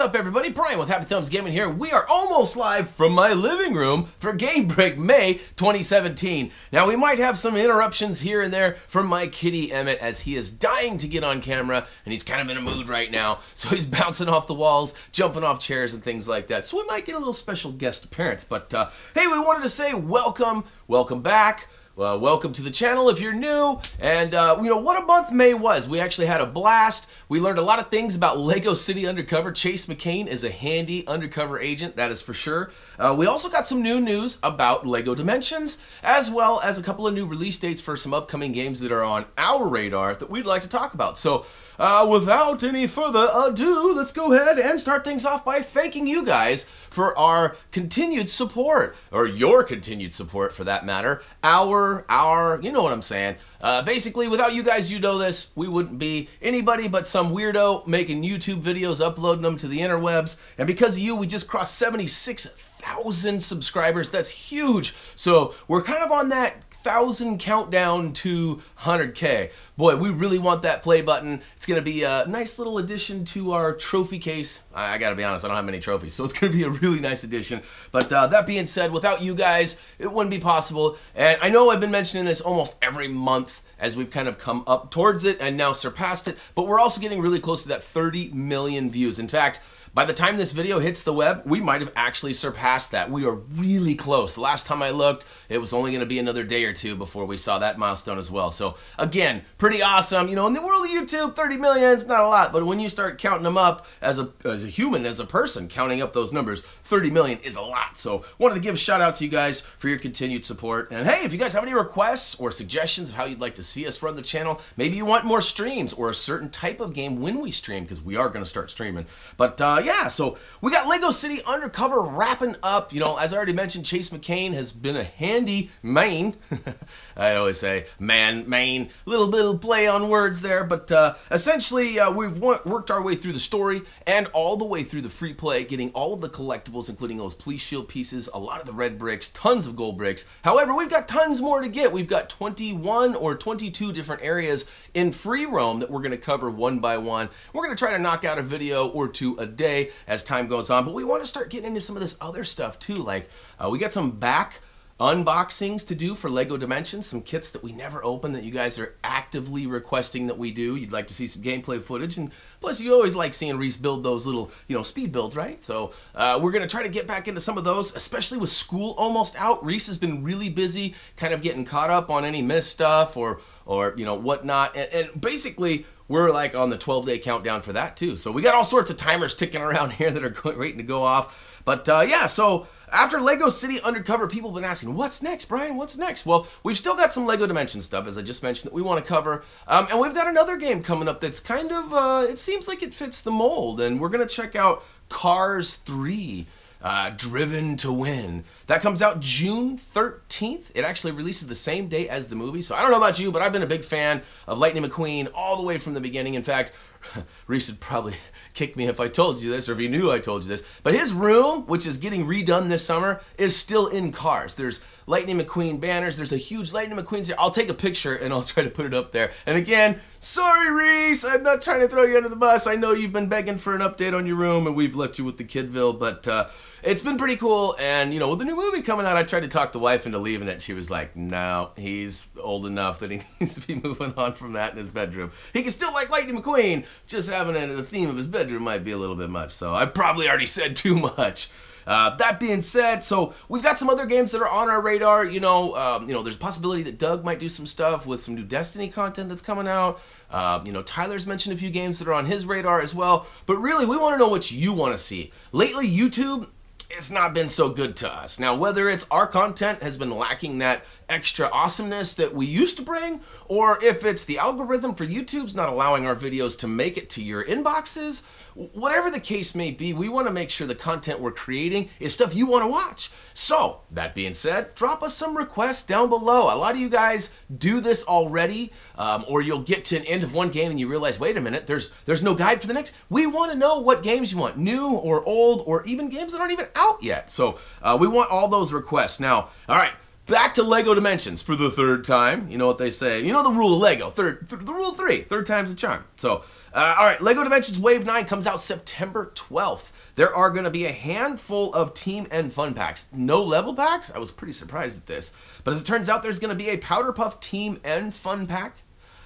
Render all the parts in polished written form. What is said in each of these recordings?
up, everybody? Brian with HappyThumbsGaming here. We are almost live from my living room for Gamebreak May 2017. Now, we might have some interruptions here and there from my kitty Emmett as he is dying to get on camera, and he's kind of in a mood right now. So he's bouncing off the walls, jumping off chairs, and things like that. So we might get a little special guest appearance. But hey, we wanted to say welcome back. Welcome to the channel if you're new, and you know what a month May was. We actually had a blast. We learned a lot of things about Lego City Undercover. Chase McCain is a handy undercover agent, that is for sure. We also got some new news about Lego Dimensions, as well as a couple of new release dates for some upcoming games that are on our radar that we'd like to talk about. So without any further ado, let's go ahead and start things off by thanking you guys for our continued support, or your continued support for that matter. You know what I'm saying. Basically, without you guys, you know this, we wouldn't be anybody but some weirdo making YouTube videos, uploading them to the interwebs. And because of you, we just crossed 76,000 subscribers. That's huge. So we're kind of on that 1,000 countdown to 100K. Boy, we really want that play button. It's going to be a nice little addition to our trophy case. I got to be honest, I don't have many trophies, so it's going to be a really nice addition. But that being said, without you guys, it wouldn't be possible. And I know I've been mentioning this almost every month as we've kind of come up towards it and now surpassed it, but we're also getting really close to that 30 million views. In fact, by the time this video hits the web, we might have actually surpassed that. We are really close. The last time I looked, it was only going to be another day or two before we saw that milestone as well. So again, pretty awesome. You know, in the world of YouTube, 30 million is not a lot, but when you start counting them up as a human, as a person, counting up those numbers, 30 million is a lot. So wanted to give a shout out to you guys for your continued support. And hey, if you guys have any requests or suggestions of how you'd like to see us run the channel, maybe you want more streams or a certain type of game when we stream, because we are going to start streaming. But yeah, so we got Lego City Undercover wrapping up. You know, as I already mentioned, Chase McCain has been a handy main. I always say main, little bit of play on words there, but essentially we've worked our way through the story and all the way through the free play, getting all of the collectibles, including those police shield pieces, a lot of the red bricks, tons of gold bricks. However, we've got tons more to get. We've got 21 or 22 different areas in free roam that we're going to cover one by one. We're going to try to knock out a video or two a day as time goes on, but we want to start getting into some of this other stuff too. Like we got some back unboxings to do for Lego Dimensions, some kits that we never opened that you guys are actively requesting that we do. You'd like to see some gameplay footage, and plus you always like seeing Reese build those little, you know, speed builds, right? So we're going to try to get back into some of those, especially with school almost out. Reese has been really busy kind of getting caught up on any missed stuff or you know, whatnot, and basically we're like on the 12-day countdown for that too. So we got all sorts of timers ticking around here that are waiting to go off. But yeah, so after Lego City Undercover, people have been asking, what's next, Brian? What's next? Well, we've still got some Lego Dimensions stuff, as I just mentioned, that we want to cover. And we've got another game coming up that's kind of, it seems like it fits the mold. And we're going to check out Cars 3. Driven to Win. That comes out June 13th. It actually releases the same day as the movie. So I don't know about you, but I've been a big fan of Lightning McQueen all the way from the beginning. In fact, Reese would probably kick me if I told you this, or if he knew I told you this. But his room, which is getting redone this summer, is still in Cars. There's Lightning McQueen banners. There's a huge Lightning McQueen here. I'll take a picture and I'll try to put it up there. And again, sorry Reese, I'm not trying to throw you under the bus. I know you've been begging for an update on your room and we've left you with the Kidville, but it's been pretty cool. And you know, with the new movie coming out, I tried to talk the wife into leaving it. She was like, no, he's old enough that he needs to be moving on from that in his bedroom. He can still like Lightning McQueen, just having it in the theme of his bedroom might be a little bit much. So I probably already said too much. That being said, so we've got some other games that are on our radar. You know, there's a possibility that Doug might do some stuff with some new Destiny content that's coming out. You know, Tyler's mentioned a few games that are on his radar as well. But really, we want to know what you want to see. Lately, YouTube, it's not been so good to us. Now, whether it's our content has been lacking that extra awesomeness that we used to bring, or if it's the algorithm for YouTube's not allowing our videos to make it to your inboxes, whatever the case may be, we want to make sure the content we're creating is stuff you want to watch. So, that being said, drop us some requests down below. A lot of you guys do this already, or you'll get to an end of one game and you realize, wait a minute, there's no guide for the next. We want to know what games you want, new or old, or even games that aren't even out yet. So, we want all those requests. Now, all right, back to Lego Dimensions for the third time. You know what they say. You know the rule of Lego. The rule of three. Third time's the charm. So, all right. Lego Dimensions Wave 9 comes out September 12th. There are going to be a handful of Team and Fun packs. No level packs? I was pretty surprised at this. But as it turns out, there's going to be a Powder Puff Team and Fun pack.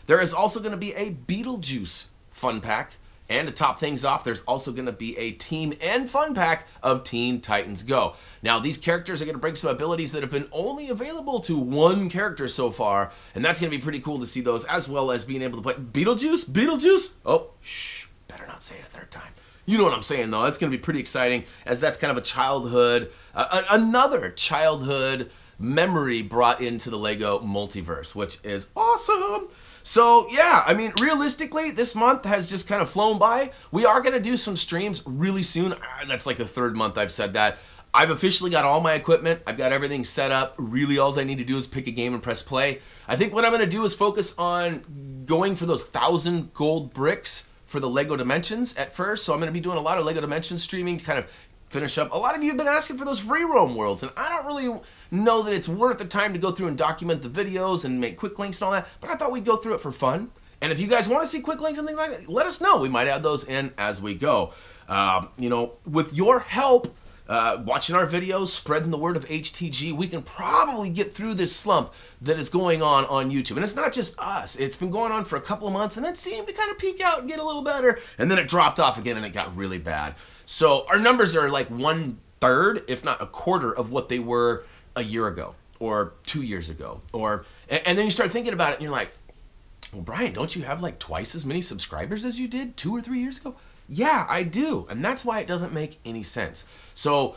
There is also going to be a Beetlejuice Fun pack. And to top things off, there's also going to be a Team and Fun pack of Teen Titans Go. Now, these characters are going to bring some abilities that have been only available to one character so far, and that's going to be pretty cool to see those, as well as being able to play Beetlejuice? Beetlejuice? Oh, shh, better not say it a third time. You know what I'm saying, though. That's going to be pretty exciting, as that's kind of a childhood, another childhood memory brought into the Lego multiverse, which is awesome. So, yeah, I mean, realistically, this month has just kind of flown by. We are going to do some streams really soon. That's like the third month I've said that. I've officially got all my equipment. I've got everything set up. Really, all I need to do is pick a game and press play. I think what I'm going to do is focus on going for those 1,000 gold bricks for the Lego Dimensions at first. So I'm going to be doing a lot of Lego Dimensions streaming to kind of finish up. A lot of you have been asking for those free roam worlds, and I don't really know that it's worth the time to go through and document the videos and make quick links and all that, but I thought we'd go through it for fun. And if you guys want to see quick links and things like that, let us know. We might add those in as we go. You know, with your help, watching our videos, spreading the word of HTG, we can probably get through this slump that is going on YouTube. And it's not just us. It's been going on for a couple of months, and it seemed to kind of peak out and get a little better, and then it dropped off again, and it got really bad. So our numbers are like 1/3, if not a quarter, of what they were a year ago or 2 years ago. And then you start thinking about it, and you're like, well, Brian, don't you have like twice as many subscribers as you did 2 or 3 years ago? Yeah, I do. And that's why it doesn't make any sense. So,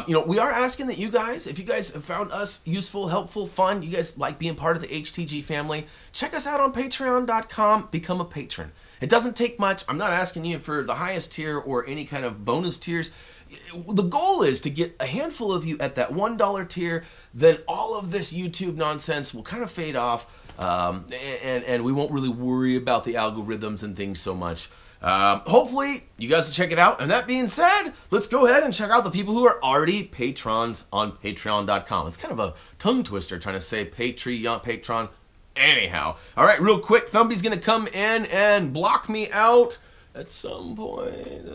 you know, we are asking that you guys, if you guys have found us useful, helpful, fun, you guys like being part of the HTG family, check us out on patreon.com, become a patron. It doesn't take much. I'm not asking you for the highest tier or any kind of bonus tiers. The goal is to get a handful of you at that $1 tier, then all of this YouTube nonsense will kind of fade off, and we won't really worry about the algorithms and things so much. Hopefully, you guys will check it out. And that being said, let's go ahead and check out the people who are already patrons on patreon.com. It's kind of a tongue twister trying to say Patreon. Anyhow, all right, real quick, Thumbie's going to come in and block me out at some point.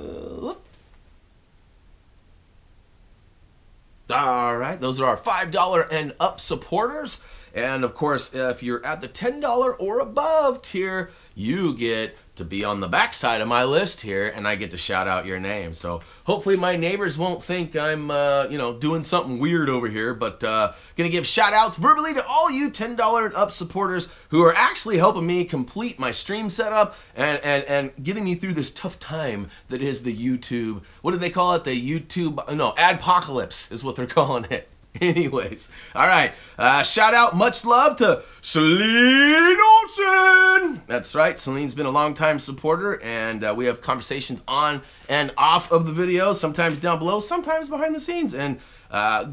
All right, those are our $5 and up supporters. And of course, if you're at the $10 or above tier, you get to be on the backside of my list here, and I get to shout out your name. So hopefully my neighbors won't think I'm, you know, doing something weird over here, but gonna give shout outs verbally to all you $10 and up supporters who are actually helping me complete my stream setup and getting me through this tough time that is the YouTube, what do they call it? The YouTube, no, adpocalypse is what they're calling it. Anyways, all right, shout out, much love to Celine Olsen. That's right, Celine's been a long-time supporter, and we have conversations on and off of the videos, sometimes down below, sometimes behind the scenes, and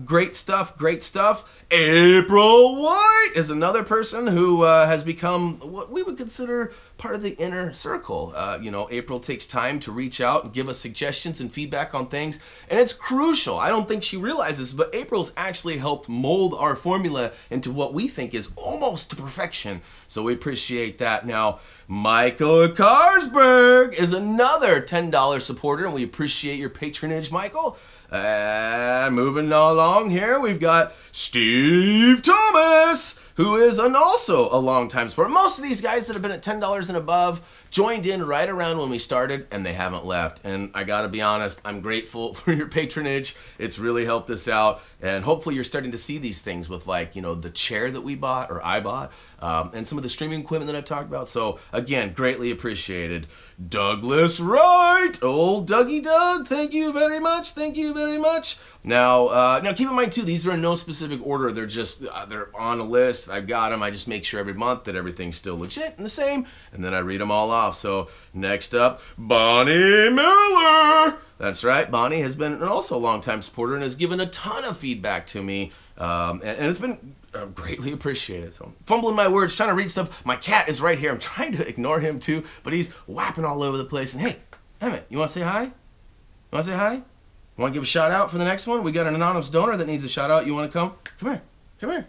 great stuff, great stuff. April White is another person who has become what we would consider part of the inner circle. You know, April takes time to reach out and give us suggestions and feedback on things, and it's crucial. I don't think she realizes, but April's actually helped mold our formula into what we think is almost to perfection, so we appreciate that. Now, Michael Karsberg is another $10 supporter, and we appreciate your patronage, Michael. And moving along here, we've got Steve Thomas, who is also a long-time supporter. Most of these guys that have been at $10 and above joined in right around when we started, and they haven't left. And I gotta be honest, I'm grateful for your patronage. It's really helped us out, and hopefully you're starting to see these things with, like, you know, the chair that we bought, or I bought, and some of the streaming equipment that I've talked about. So again, greatly appreciated. Douglas Wright, old Dougie Doug, thank you very much, thank you very much. Now, now keep in mind too, these are in no specific order. They're just, they're on a list. I've got them. I just make sure every month that everything's still legit and the same, and then I read them all off. So next up, Bonnie Miller. That's right, Bonnie has been also a long-time supporter and has given a ton of feedback to me, and it's been greatly appreciated. So I'm fumbling my words, trying to read stuff. My cat is right here. I'm trying to ignore him too, but he's whapping all over the place. And hey, Emmett, you want to say hi? You want to say hi? You want to give a shout out for the next one? We got an anonymous donor that needs a shout out. You want to come? Come here. Come here.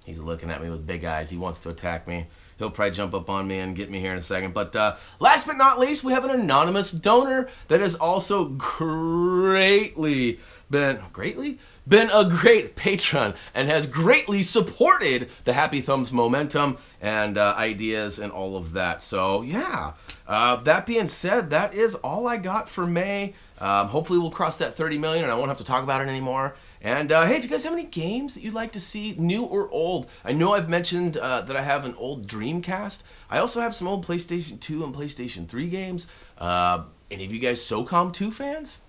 He's looking at me with big eyes. He wants to attack me. He'll probably jump up on me and get me here in a second. But last but not least, we have an anonymous donor that has also greatly been a great patron and has greatly supported the Happy Thumbs momentum and ideas and all of that. So yeah, that being said, that is all I got for May. Hopefully we'll cross that 30 million and I won't have to talk about it anymore. And hey, if you guys have any games that you'd like to see, new or old, I know I've mentioned that I have an old Dreamcast. I also have some old PlayStation 2 and PlayStation 3 games. Any of you guys SOCOM 2 fans?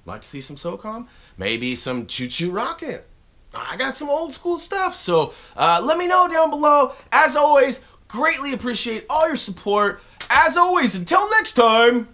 Like to see some SOCOM? Maybe some Choo Choo Rocket. I got some old school stuff, so let me know down below. As always, greatly appreciate all your support. As always, until next time.